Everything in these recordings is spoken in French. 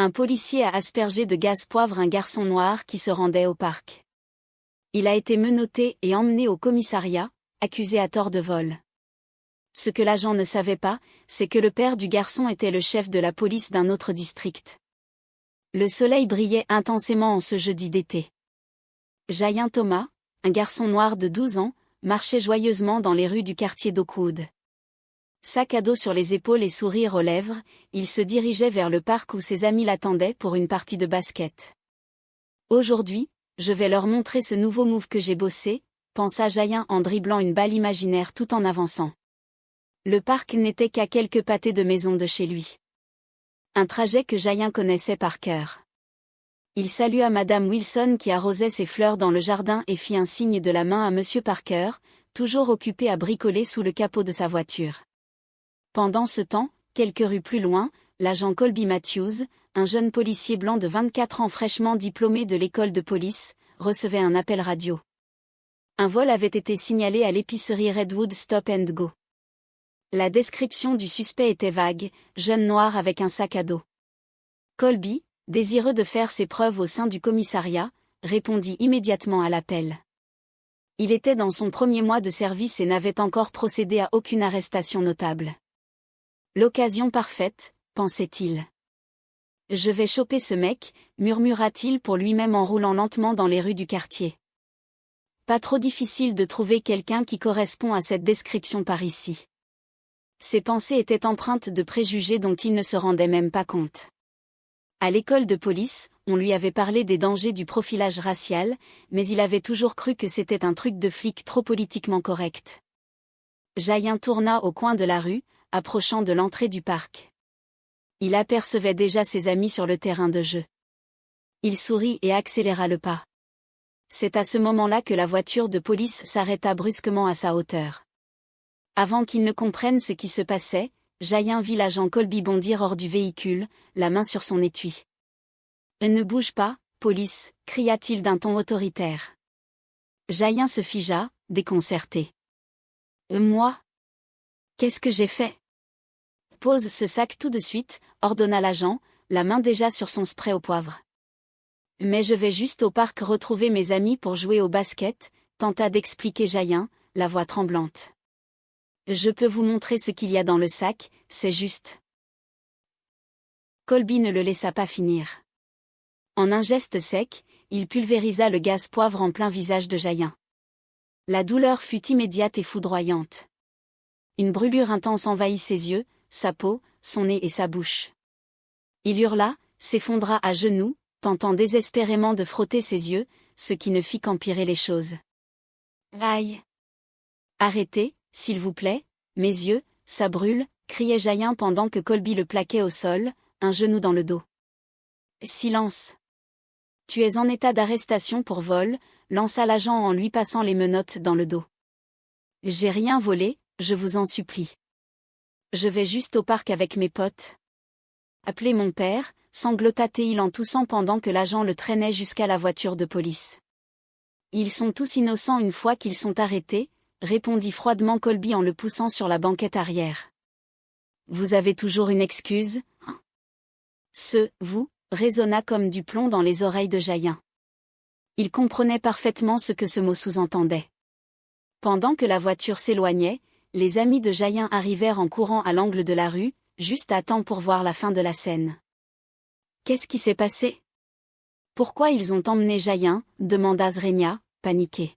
Un policier a aspergé de gaz poivre un garçon noir qui se rendait au parc. Il a été menotté et emmené au commissariat, accusé à tort de vol. Ce que l'agent ne savait pas, c'est que le père du garçon était le chef de la police d'un autre district. Le soleil brillait intensément en ce jeudi d'été. Jayen Thomas, un garçon noir de 12 ans, marchait joyeusement dans les rues du quartier d'Oakwood. Sac à dos sur les épaules et sourire aux lèvres, il se dirigeait vers le parc où ses amis l'attendaient pour une partie de basket. Aujourd'hui, je vais leur montrer ce nouveau move que j'ai bossé, pensa Jayen en dribblant une balle imaginaire tout en avançant. Le parc n'était qu'à quelques pâtés de maison de chez lui. Un trajet que Jayen connaissait par cœur. Il salua Madame Wilson qui arrosait ses fleurs dans le jardin et fit un signe de la main à Monsieur Parker, toujours occupé à bricoler sous le capot de sa voiture. Pendant ce temps, quelques rues plus loin, l'agent Colby Matthews, un jeune policier blanc de 24 ans fraîchement diplômé de l'école de police, recevait un appel radio. Un vol avait été signalé à l'épicerie Redwood Stop and Go. La description du suspect était vague, jeune noir avec un sac à dos. Colby, désireux de faire ses preuves au sein du commissariat, répondit immédiatement à l'appel. Il était dans son premier mois de service et n'avait encore procédé à aucune arrestation notable. L'occasion parfaite, pensait-il. Je vais choper ce mec, murmura-t-il pour lui-même en roulant lentement dans les rues du quartier. Pas trop difficile de trouver quelqu'un qui correspond à cette description par ici. Ses pensées étaient empreintes de préjugés dont il ne se rendait même pas compte. À l'école de police, on lui avait parlé des dangers du profilage racial, mais il avait toujours cru que c'était un truc de flic trop politiquement correct. Jayen tourna au coin de la rue, approchant de l'entrée du parc. Il apercevait déjà ses amis sur le terrain de jeu. Il sourit et accéléra le pas. C'est à ce moment-là que la voiture de police s'arrêta brusquement à sa hauteur. Avant qu'il ne comprenne ce qui se passait, Jayen vit l'agent Colby bondir hors du véhicule, la main sur son étui. « Ne bouge pas, police !» cria-t-il d'un ton autoritaire. Jayen se figea, déconcerté. « Moi ? Qu'est-ce que j'ai fait ? » « Pose ce sac tout de suite, ordonna l'agent, la main déjà sur son spray au poivre. « Mais je vais juste au parc retrouver mes amis pour jouer au basket, tenta d'expliquer Jayen, la voix tremblante. « Je peux vous montrer ce qu'il y a dans le sac, c'est juste. » Colby ne le laissa pas finir. En un geste sec, il pulvérisa le gaz poivre en plein visage de Jayen. La douleur fut immédiate et foudroyante. Une brûlure intense envahit ses yeux, sa peau, son nez et sa bouche. Il hurla, s'effondra à genoux, tentant désespérément de frotter ses yeux, ce qui ne fit qu'empirer les choses. Aïe! Arrêtez, s'il vous plaît, mes yeux, ça brûle, criait Jayen pendant que Colby le plaquait au sol, un genou dans le dos. Silence! Tu es en état d'arrestation pour vol, lança l'agent en lui passant les menottes dans le dos. J'ai rien volé, je vous en supplie. Je vais juste au parc avec mes potes. Appelez mon père, sanglota-t-il en toussant pendant que l'agent le traînait jusqu'à la voiture de police. Ils sont tous innocents une fois qu'ils sont arrêtés, répondit froidement Colby en le poussant sur la banquette arrière. Vous avez toujours une excuse, hein ? Vous, résonna comme du plomb dans les oreilles de Jayen. Il comprenait parfaitement ce que ce mot sous-entendait. Pendant que la voiture s'éloignait, les amis de Jayen arrivèrent en courant à l'angle de la rue, juste à temps pour voir la fin de la scène. Qu'est-ce qui s'est passé ? Pourquoi ils ont emmené Jayen ? Demanda Zrenia, paniqué.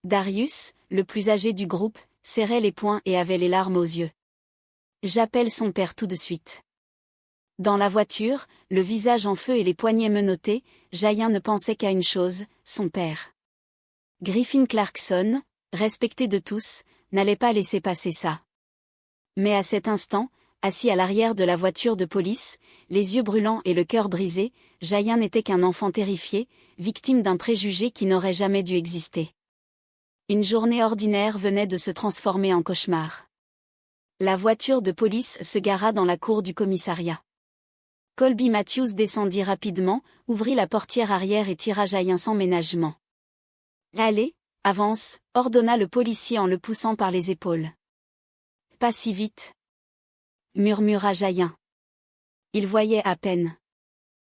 Darius, le plus âgé du groupe, serrait les poings et avait les larmes aux yeux. J'appelle son père tout de suite. Dans la voiture, le visage en feu et les poignets menottés, Jayen ne pensait qu'à une chose, son père. Griffin Clarkson, respecté de tous, n'allait pas laisser passer ça. Mais à cet instant, assis à l'arrière de la voiture de police, les yeux brûlants et le cœur brisé, Jayen n'était qu'un enfant terrifié, victime d'un préjugé qui n'aurait jamais dû exister. Une journée ordinaire venait de se transformer en cauchemar. La voiture de police se gara dans la cour du commissariat. Colby Matthews descendit rapidement, ouvrit la portière arrière et tira Jayen sans ménagement. « Allez, avance !» ordonna le policier en le poussant par les épaules. « Pas si vite !» murmura Jayen. Il voyait à peine.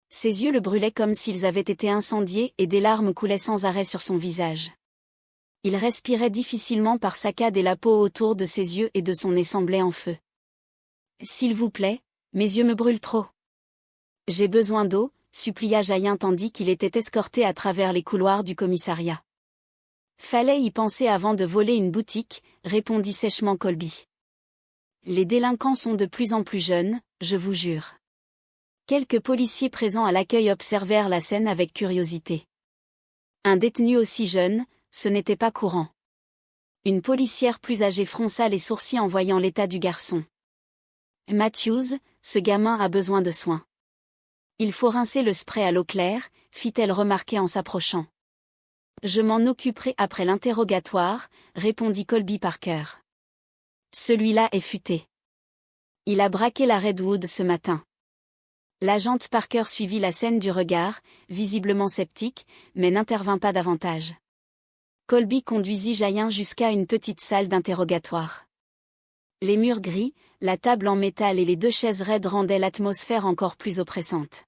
Ses yeux le brûlaient comme s'ils avaient été incendiés et des larmes coulaient sans arrêt sur son visage. Il respirait difficilement par saccades et la peau autour de ses yeux et de son nez semblait en feu. « S'il vous plaît, mes yeux me brûlent trop. »« J'ai besoin d'eau », supplia Jayin tandis qu'il était escorté à travers les couloirs du commissariat. « Fallait y penser avant de voler une boutique », répondit sèchement Colby. « Les délinquants sont de plus en plus jeunes, je vous jure. » Quelques policiers présents à l'accueil observèrent la scène avec curiosité. Un détenu aussi jeune, ce n'était pas courant. Une policière plus âgée fronça les sourcils en voyant l'état du garçon. « Matthews, ce gamin a besoin de soins. Il faut rincer le spray à l'eau claire », fit-elle remarquer en s'approchant. « Je m'en occuperai après l'interrogatoire », répondit Colby Parker. « Celui-là est futé. Il a braqué la Redwood ce matin. » L'agente Parker suivit la scène du regard, visiblement sceptique, mais n'intervint pas davantage. Colby conduisit Jayin jusqu'à une petite salle d'interrogatoire. Les murs gris, la table en métal et les 2 chaises raides rendaient l'atmosphère encore plus oppressante.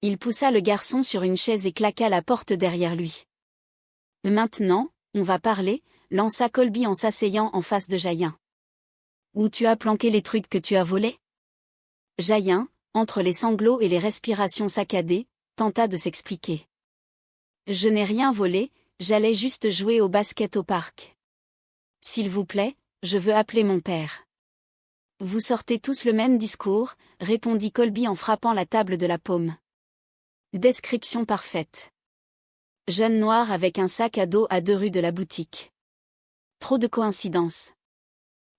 Il poussa le garçon sur une chaise et claqua la porte derrière lui. « Maintenant, on va parler », lança Colby en s'asseyant en face de Jayin. « Où tu as planqué les trucs que tu as volés ?» Jayin, entre les sanglots et les respirations saccadées, tenta de s'expliquer. « Je n'ai rien volé, j'allais juste jouer au basket au parc. »« S'il vous plaît, je veux appeler mon père. » « Vous sortez tous le même discours, » répondit Colby en frappant la table de la paume. Description parfaite. Jeune noir avec un sac à dos à 2 rues de la boutique. Trop de coïncidences.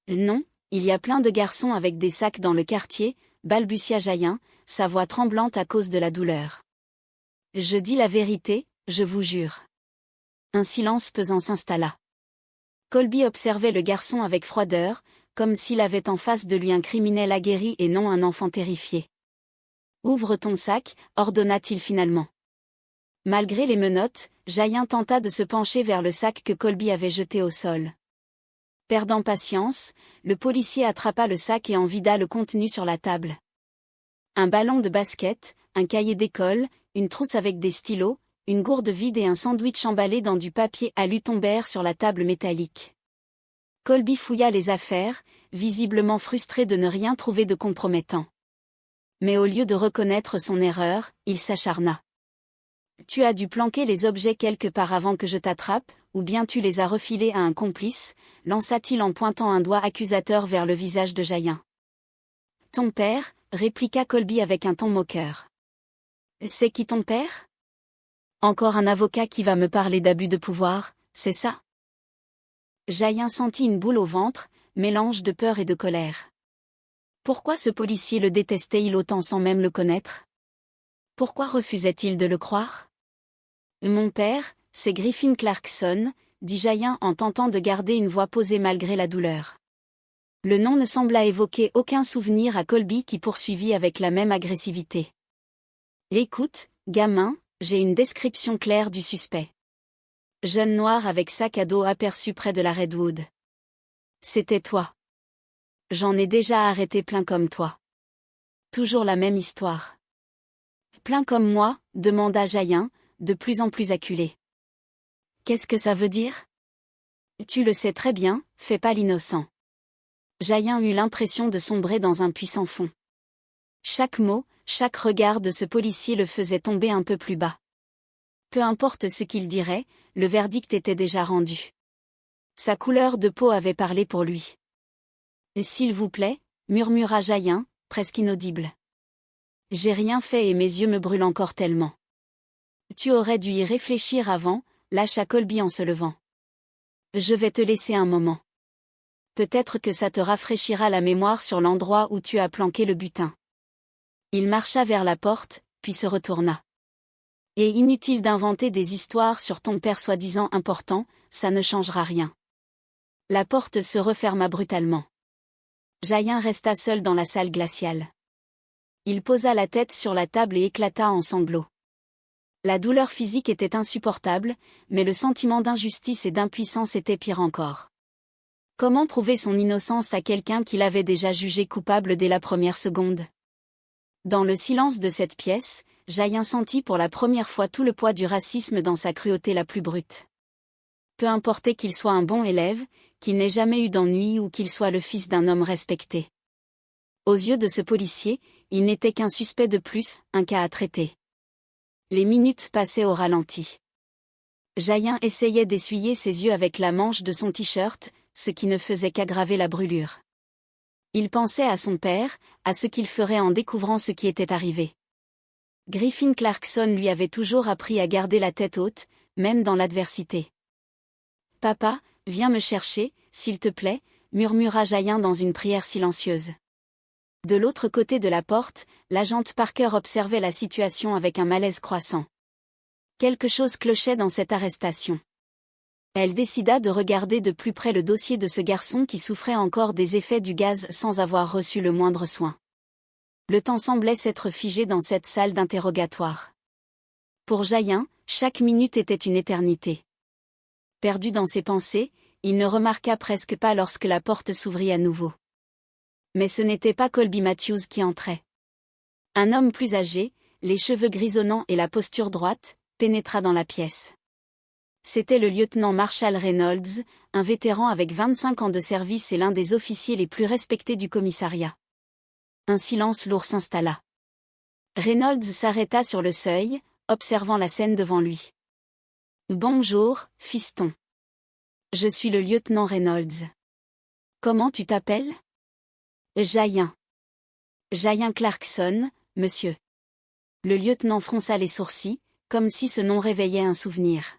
Non, il y a plein de garçons avec des sacs dans le quartier, balbutia Jayin, sa voix tremblante à cause de la douleur. Je dis la vérité, je vous jure. Un silence pesant s'installa. Colby observait le garçon avec froideur, comme s'il avait en face de lui un criminel aguerri et non un enfant terrifié. « Ouvre ton sac », ordonna-t-il finalement. Malgré les menottes, Jayin tenta de se pencher vers le sac que Colby avait jeté au sol. Perdant patience, le policier attrapa le sac et en vida le contenu sur la table. Un ballon de basket, un cahier d'école, une trousse avec des stylos, une gourde vide et un sandwich emballé dans du papier alu tombèrent sur la table métallique. Colby fouilla les affaires, visiblement frustré de ne rien trouver de compromettant. Mais au lieu de reconnaître son erreur, il s'acharna. « Tu as dû planquer les objets quelque part avant que je t'attrape, ou bien tu les as refilés à un complice », lança-t-il en pointant un doigt accusateur vers le visage de Jayin. « Ton père », répliqua Colby avec un ton moqueur. « C'est qui ton père ? Encore un avocat qui va me parler d'abus de pouvoir, c'est ça ?» Jayin sentit une boule au ventre, mélange de peur et de colère. Pourquoi ce policier le détestait-il autant sans même le connaître ? Pourquoi refusait-il de le croire ? Mon père, c'est Griffin Clarkson, dit Jayin en tentant de garder une voix posée malgré la douleur. Le nom ne sembla évoquer aucun souvenir à Colby qui poursuivit avec la même agressivité. Écoute, gamin, j'ai une description claire du suspect. Jeune noir avec sac à dos aperçu près de la Redwood. C'était toi. J'en ai déjà arrêté plein comme toi. Toujours la même histoire. Plein comme moi, demanda Jayin, de plus en plus acculé. Qu'est-ce que ça veut dire ? Tu le sais très bien, fais pas l'innocent. Jayin eut l'impression de sombrer dans un puissant fond. Chaque mot, chaque regard de ce policier le faisait tomber un peu plus bas. Peu importe ce qu'il dirait, le verdict était déjà rendu. Sa couleur de peau avait parlé pour lui. « S'il vous plaît », murmura Jayin, presque inaudible. « J'ai rien fait et mes yeux me brûlent encore tellement. »« Tu aurais dû y réfléchir avant », lâcha Colby en se levant. « Je vais te laisser un moment. Peut-être que ça te rafraîchira la mémoire sur l'endroit où tu as planqué le butin. » Il marcha vers la porte, puis se retourna. « Et inutile d'inventer des histoires sur ton père soi-disant important, ça ne changera rien. » La porte se referma brutalement. Jayin resta seul dans la salle glaciale. Il posa la tête sur la table et éclata en sanglots. La douleur physique était insupportable, mais le sentiment d'injustice et d'impuissance était pire encore. Comment prouver son innocence à quelqu'un qu'il avait déjà jugé coupable dès la première seconde ? Dans le silence de cette pièce, Jayen sentit pour la première fois tout le poids du racisme dans sa cruauté la plus brute. Peu importe qu'il soit un bon élève, qu'il n'ait jamais eu d'ennui ou qu'il soit le fils d'un homme respecté. Aux yeux de ce policier, il n'était qu'un suspect de plus, un cas à traiter. Les minutes passaient au ralenti. Jayen essayait d'essuyer ses yeux avec la manche de son t-shirt, ce qui ne faisait qu'aggraver la brûlure. Il pensait à son père, à ce qu'il ferait en découvrant ce qui était arrivé. Griffin Clarkson lui avait toujours appris à garder la tête haute, même dans l'adversité. « Papa, viens me chercher, s'il te plaît », murmura Jayen dans une prière silencieuse. De l'autre côté de la porte, l'agente Parker observait la situation avec un malaise croissant. Quelque chose clochait dans cette arrestation. Elle décida de regarder de plus près le dossier de ce garçon qui souffrait encore des effets du gaz sans avoir reçu le moindre soin. Le temps semblait s'être figé dans cette salle d'interrogatoire. Pour Jayen, chaque minute était une éternité. Perdu dans ses pensées, il ne remarqua presque pas lorsque la porte s'ouvrit à nouveau. Mais ce n'était pas Colby Matthews qui entrait. Un homme plus âgé, les cheveux grisonnants et la posture droite, pénétra dans la pièce. C'était le lieutenant Marshall Reynolds, un vétéran avec 25 ans de service et l'un des officiers les plus respectés du commissariat. Un silence lourd s'installa. Reynolds s'arrêta sur le seuil, observant la scène devant lui. « Bonjour, fiston. Je suis le lieutenant Reynolds. Comment tu t'appelles ? » Jayen. Jayen Clarkson, monsieur. Le lieutenant fronça les sourcils, comme si ce nom réveillait un souvenir.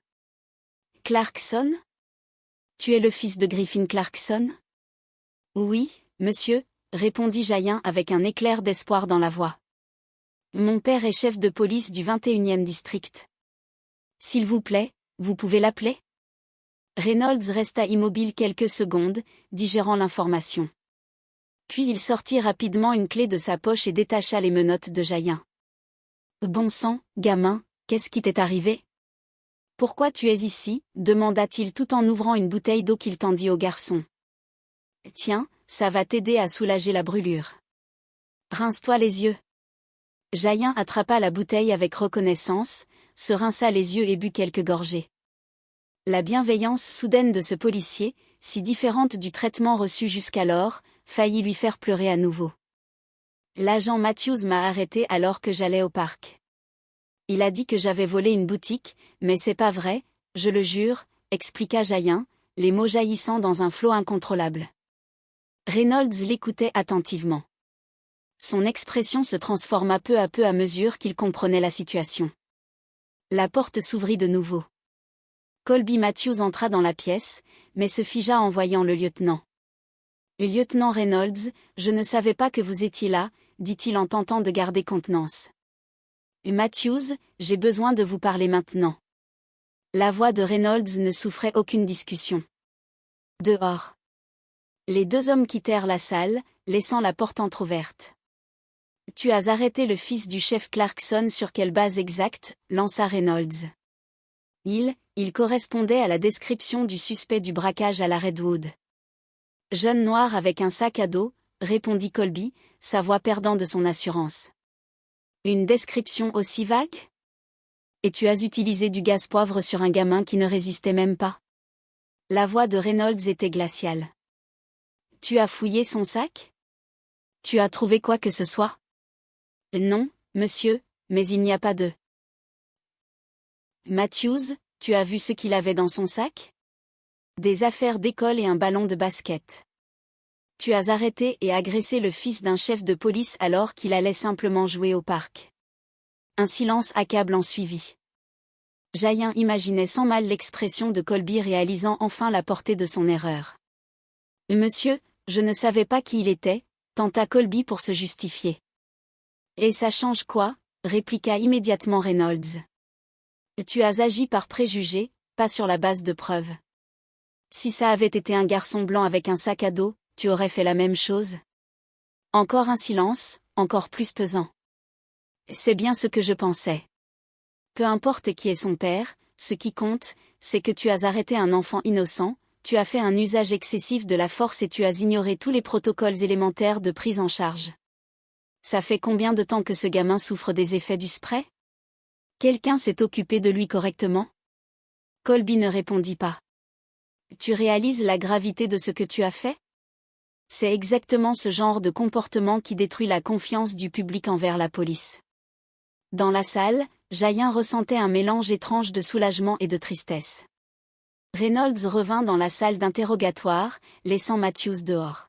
Clarkson ? Tu es le fils de Griffin Clarkson ? Oui, monsieur, répondit Jayen avec un éclair d'espoir dans la voix. Mon père est chef de police du 21e district. S'il vous plaît, vous pouvez l'appeler ? Reynolds resta immobile quelques secondes, digérant l'information. Puis il sortit rapidement une clé de sa poche et détacha les menottes de Jayen. « Bon sang, gamin, qu'est-ce qui t'est arrivé ? Pourquoi tu es ici ? Demanda-t-il tout en ouvrant une bouteille d'eau qu'il tendit au garçon. « Tiens, ça va t'aider à soulager la brûlure. Rince-toi les yeux. » Jayen attrapa la bouteille avec reconnaissance, se rinça les yeux et but quelques gorgées. La bienveillance soudaine de ce policier, si différente du traitement reçu jusqu'alors, faillit lui faire pleurer à nouveau. L'agent Matthews m'a arrêté alors que j'allais au parc. Il a dit que j'avais volé une boutique, mais c'est pas vrai, je le jure, expliqua Jayen, les mots jaillissant dans un flot incontrôlable. Reynolds l'écoutait attentivement. Son expression se transforma peu à mesure qu'il comprenait la situation. La porte s'ouvrit de nouveau. Colby Matthews entra dans la pièce, mais se figea en voyant le lieutenant. « Lieutenant Reynolds, je ne savais pas que vous étiez là, » dit-il en tentant de garder contenance. « Matthews, j'ai besoin de vous parler maintenant. » La voix de Reynolds ne souffrait aucune discussion. Dehors. Les deux hommes quittèrent la salle, laissant la porte entr'ouverte. « Tu as arrêté le fils du chef Clarkson sur quelle base exacte ?» lança Reynolds. Il correspondait à la description du suspect du braquage à la Redwood. Jeune noir avec un sac à dos, répondit Colby, sa voix perdant de son assurance. Une description aussi vague ? Et tu as utilisé du gaz poivre sur un gamin qui ne résistait même pas ? La voix de Reynolds était glaciale. Tu as fouillé son sac ? Tu as trouvé quoi que ce soit ? Non, monsieur, mais il n'y a pas de... Matthews, tu as vu ce qu'il avait dans son sac ? Des affaires d'école et un ballon de basket. Tu as arrêté et agressé le fils d'un chef de police alors qu'il allait simplement jouer au parc. Un silence accablant suivit. Jayen imaginait sans mal l'expression de Colby réalisant enfin la portée de son erreur. « Monsieur, je ne savais pas qui il était », tenta Colby pour se justifier. « Et ça change quoi ?» répliqua immédiatement Reynolds. « Tu as agi par préjugé, pas sur la base de preuves. Si ça avait été un garçon blanc avec un sac à dos, tu aurais fait la même chose ?» Encore un silence, encore plus pesant. « C'est bien ce que je pensais. Peu importe qui est son père, ce qui compte, c'est que tu as arrêté un enfant innocent, tu as fait un usage excessif de la force et tu as ignoré tous les protocoles élémentaires de prise en charge. Ça fait combien de temps que ce gamin souffre des effets du spray ? Quelqu'un s'est occupé de lui correctement? Colby ne répondit pas. Tu réalises la gravité de ce que tu as fait? C'est exactement ce genre de comportement qui détruit la confiance du public envers la police. Dans la salle, Jayen ressentait un mélange étrange de soulagement et de tristesse. Reynolds revint dans la salle d'interrogatoire, laissant Matthews dehors.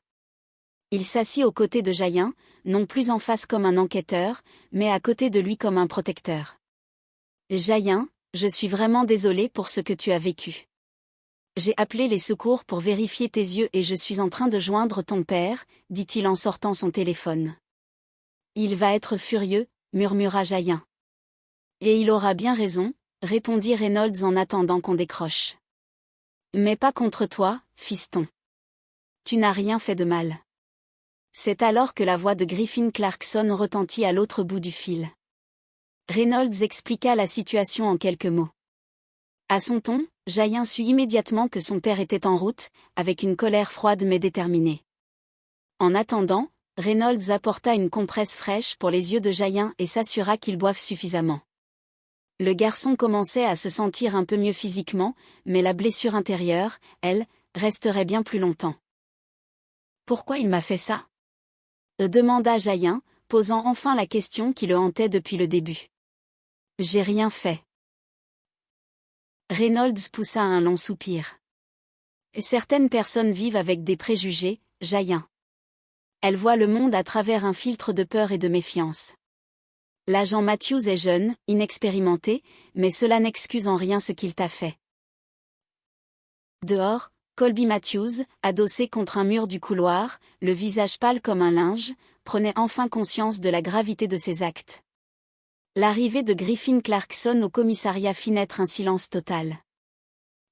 Il s'assit aux côtés de Jayen, non plus en face comme un enquêteur, mais à côté de lui comme un protecteur. Jayen, je suis vraiment désolé pour ce que tu as vécu. J'ai appelé les secours pour vérifier tes yeux et je suis en train de joindre ton père, dit-il en sortant son téléphone. Il va être furieux, murmura Jayen. Et il aura bien raison, répondit Reynolds en attendant qu'on décroche. Mais pas contre toi, fiston. Tu n'as rien fait de mal. C'est alors que la voix de Griffin Clarkson retentit à l'autre bout du fil. Reynolds expliqua la situation en quelques mots. À son ton, Jayen sut immédiatement que son père était en route, avec une colère froide mais déterminée. En attendant, Reynolds apporta une compresse fraîche pour les yeux de Jayen et s'assura qu'ils boivent suffisamment. Le garçon commençait à se sentir un peu mieux physiquement, mais la blessure intérieure, elle, resterait bien plus longtemps. Pourquoi il m'a fait ça? Demanda Jayen, posant enfin la question qui le hantait depuis le début. J'ai rien fait. Reynolds poussa un long soupir. Certaines personnes vivent avec des préjugés, Jayen. Elles voient le monde à travers un filtre de peur et de méfiance. L'agent Matthews est jeune, inexpérimenté, mais cela n'excuse en rien ce qu'il t'a fait. Dehors, Colby Matthews, adossé contre un mur du couloir, le visage pâle comme un linge, prenait enfin conscience de la gravité de ses actes. L'arrivée de Griffin Clarkson au commissariat fit naître un silence total.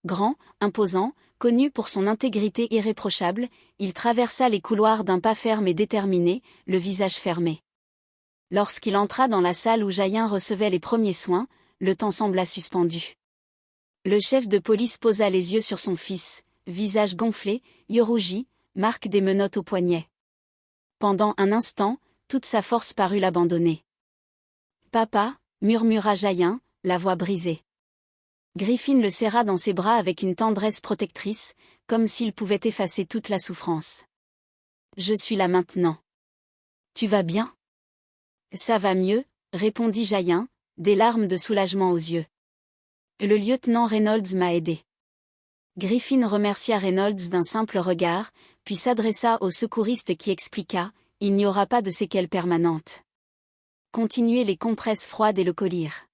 Grand, imposant, connu pour son intégrité irréprochable, il traversa les couloirs d'un pas ferme et déterminé, le visage fermé. Lorsqu'il entra dans la salle où Jayen recevait les premiers soins, le temps sembla suspendu. Le chef de police posa les yeux sur son fils, visage gonflé, yeux rougis, marque des menottes au poignet. Pendant un instant, toute sa force parut l'abandonner. Papa, murmura Jayen, la voix brisée. Griffin le serra dans ses bras avec une tendresse protectrice, comme s'il pouvait effacer toute la souffrance. Je suis là maintenant. Tu vas bien? Ça va mieux, répondit Jayen, des larmes de soulagement aux yeux. Le lieutenant Reynolds m'a aidé. Griffin remercia Reynolds d'un simple regard, puis s'adressa au secouriste qui expliqua, il n'y aura pas de séquelles permanentes. Continuez les compresses froides et le collyre.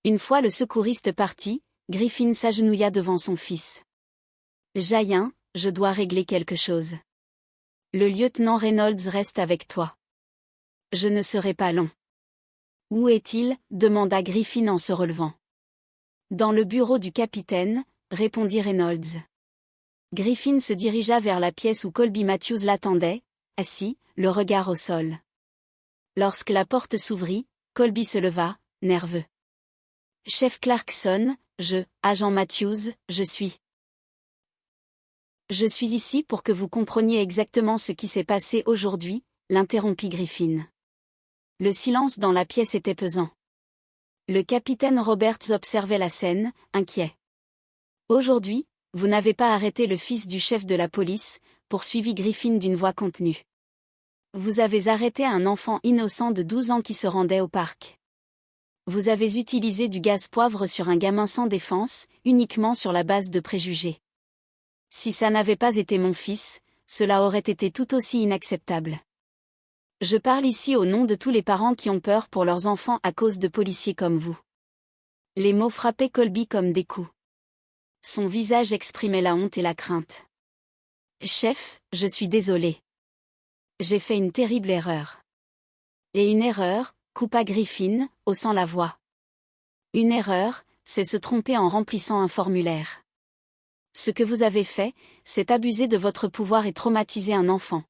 Une fois le secouriste parti, Griffin s'agenouilla devant son fils. Jayen, je dois régler quelque chose. Le lieutenant Reynolds reste avec toi. Je ne serai pas long. Où est-il? Demanda Griffin en se relevant. Dans le bureau du capitaine, répondit Reynolds. Griffin se dirigea vers la pièce où Colby Matthews l'attendait, assis, le regard au sol. Lorsque la porte s'ouvrit, Colby se leva, nerveux. Chef Clarkson, agent Matthews, je suis ici pour que vous compreniez exactement ce qui s'est passé aujourd'hui, l'interrompit Griffin. Le silence dans la pièce était pesant. Le capitaine Roberts observait la scène, inquiet. Aujourd'hui, vous n'avez pas arrêté le fils du chef de la police, poursuivit Griffin d'une voix contenue. Vous avez arrêté un enfant innocent de 12 ans qui se rendait au parc. Vous avez utilisé du gaz poivre sur un gamin sans défense, uniquement sur la base de préjugés. Si ça n'avait pas été mon fils, cela aurait été tout aussi inacceptable. Je parle ici au nom de tous les parents qui ont peur pour leurs enfants à cause de policiers comme vous. Les mots frappaient Colby comme des coups. Son visage exprimait la honte et la crainte. Chef, je suis désolé. J'ai fait une terrible erreur. Et une erreur, coupa Griffin, haussant la voix. Une erreur, c'est se tromper en remplissant un formulaire. Ce que vous avez fait, c'est abuser de votre pouvoir et traumatiser un enfant.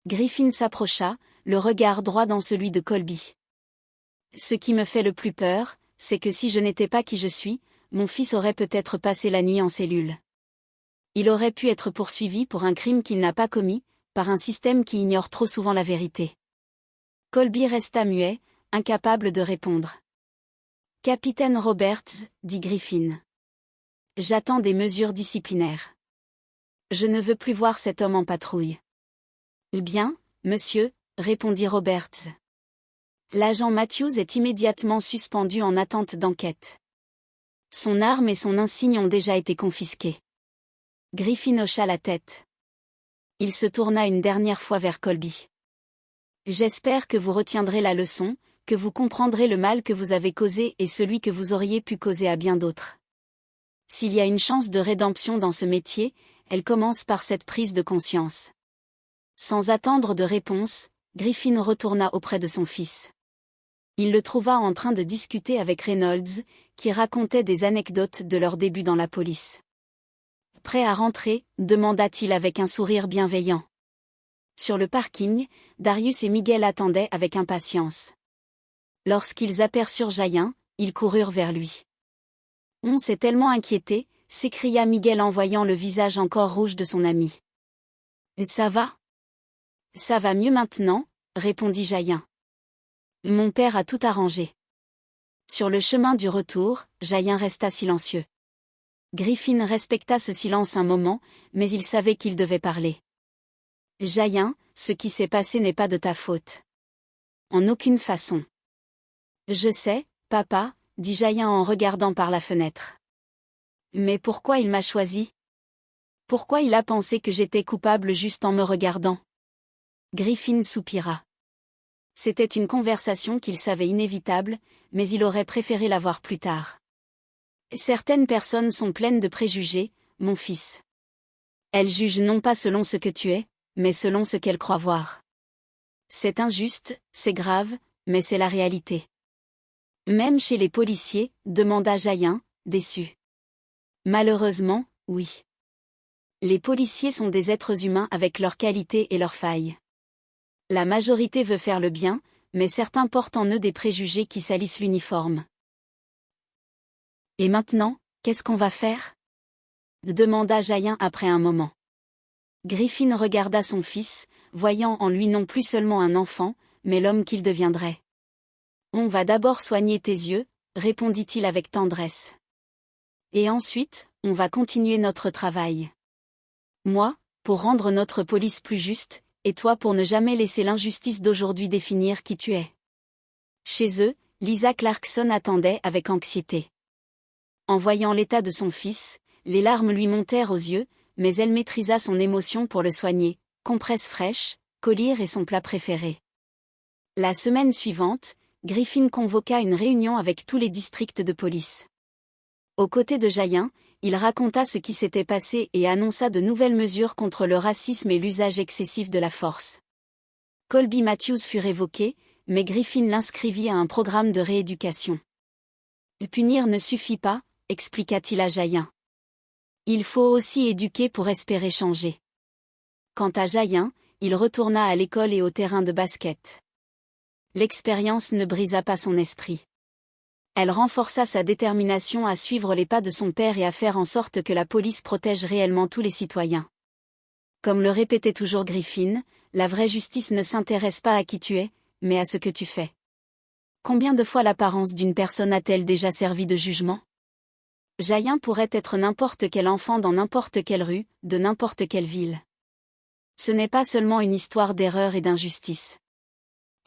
Griffin s'approcha, le regard droit dans celui de Colby. Ce qui me fait le plus peur, c'est que si je n'étais pas qui je suis, mon fils aurait peut-être passé la nuit en cellule. Il aurait pu être poursuivi pour un crime qu'il n'a pas commis, par un système qui ignore trop souvent la vérité. Colby resta muet, incapable de répondre. Capitaine Roberts, dit Griffin. J'attends des mesures disciplinaires. Je ne veux plus voir cet homme en patrouille. Bien, monsieur, répondit Roberts. L'agent Matthews est immédiatement suspendu en attente d'enquête. Son arme et son insigne ont déjà été confisqués. Griffin hocha la tête. Il se tourna une dernière fois vers Colby. J'espère que vous retiendrez la leçon, que vous comprendrez le mal que vous avez causé et celui que vous auriez pu causer à bien d'autres. S'il y a une chance de rédemption dans ce métier, elle commence par cette prise de conscience. Sans attendre de réponse, Griffin retourna auprès de son fils. Il le trouva en train de discuter avec Reynolds, qui racontait des anecdotes de leur début dans la police. Prêt à rentrer, demanda-t-il avec un sourire bienveillant. Sur le parking, Darius et Miguel attendaient avec impatience. Lorsqu'ils aperçurent Jayen, ils coururent vers lui. On s'est tellement inquiété, s'écria Miguel en voyant le visage encore rouge de son ami. Ça va? Ça va mieux maintenant, répondit Jayen. Mon père a tout arrangé. Sur le chemin du retour, Jayen resta silencieux. Griffin respecta ce silence un moment, mais il savait qu'il devait parler. Jayen, ce qui s'est passé n'est pas de ta faute. En aucune façon. Je sais, papa, dit Jayen en regardant par la fenêtre. Mais pourquoi il m'a choisi? Pourquoi il a pensé que j'étais coupable juste en me regardant? Griffin soupira. C'était une conversation qu'il savait inévitable, mais il aurait préféré l'avoir plus tard. Certaines personnes sont pleines de préjugés, mon fils. Elles jugent non pas selon ce que tu es, mais selon ce qu'elles croient voir. C'est injuste, c'est grave, mais c'est la réalité. Même chez les policiers, demanda Jayen, déçu. Malheureusement, oui. Les policiers sont des êtres humains avec leurs qualités et leurs failles. La majorité veut faire le bien, mais certains portent en eux des préjugés qui salissent l'uniforme. Et maintenant, qu'est-ce qu'on va faire? Demanda Jayen après un moment. Griffin regarda son fils, voyant en lui non plus seulement un enfant, mais l'homme qu'il deviendrait. On va d'abord soigner tes yeux, répondit-il avec tendresse. Et ensuite, on va continuer notre travail. Moi, pour rendre notre police plus juste, et toi pour ne jamais laisser l'injustice d'aujourd'hui définir qui tu es. Chez eux, Lisa Clarkson attendait avec anxiété. En voyant l'état de son fils, les larmes lui montèrent aux yeux, mais elle maîtrisa son émotion pour le soigner, compresse fraîche, collyre et son plat préféré. La semaine suivante, Griffin convoqua une réunion avec tous les districts de police. Aux côtés de Jayen, il raconta ce qui s'était passé et annonça de nouvelles mesures contre le racisme et l'usage excessif de la force. Colby Matthews fut révoqué, mais Griffin l'inscrivit à un programme de rééducation. Punir ne suffit pas, expliqua-t-il à Jayen. Il faut aussi éduquer pour espérer changer. Quant à Jayen, il retourna à l'école et au terrain de basket. L'expérience ne brisa pas son esprit. Elle renforça sa détermination à suivre les pas de son père et à faire en sorte que la police protège réellement tous les citoyens. Comme le répétait toujours Griffin, la vraie justice ne s'intéresse pas à qui tu es, mais à ce que tu fais. Combien de fois l'apparence d'une personne a-t-elle déjà servi de jugement? Jayen pourrait être n'importe quel enfant dans n'importe quelle rue, de n'importe quelle ville. Ce n'est pas seulement une histoire d'erreur et d'injustice.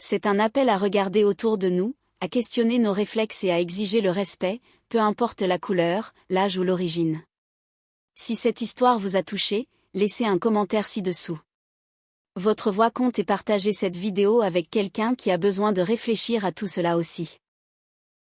C'est un appel à regarder autour de nous, à questionner nos réflexes et à exiger le respect, peu importe la couleur, l'âge ou l'origine. Si cette histoire vous a touché, laissez un commentaire ci-dessous. Votre voix compte et partagez cette vidéo avec quelqu'un qui a besoin de réfléchir à tout cela aussi.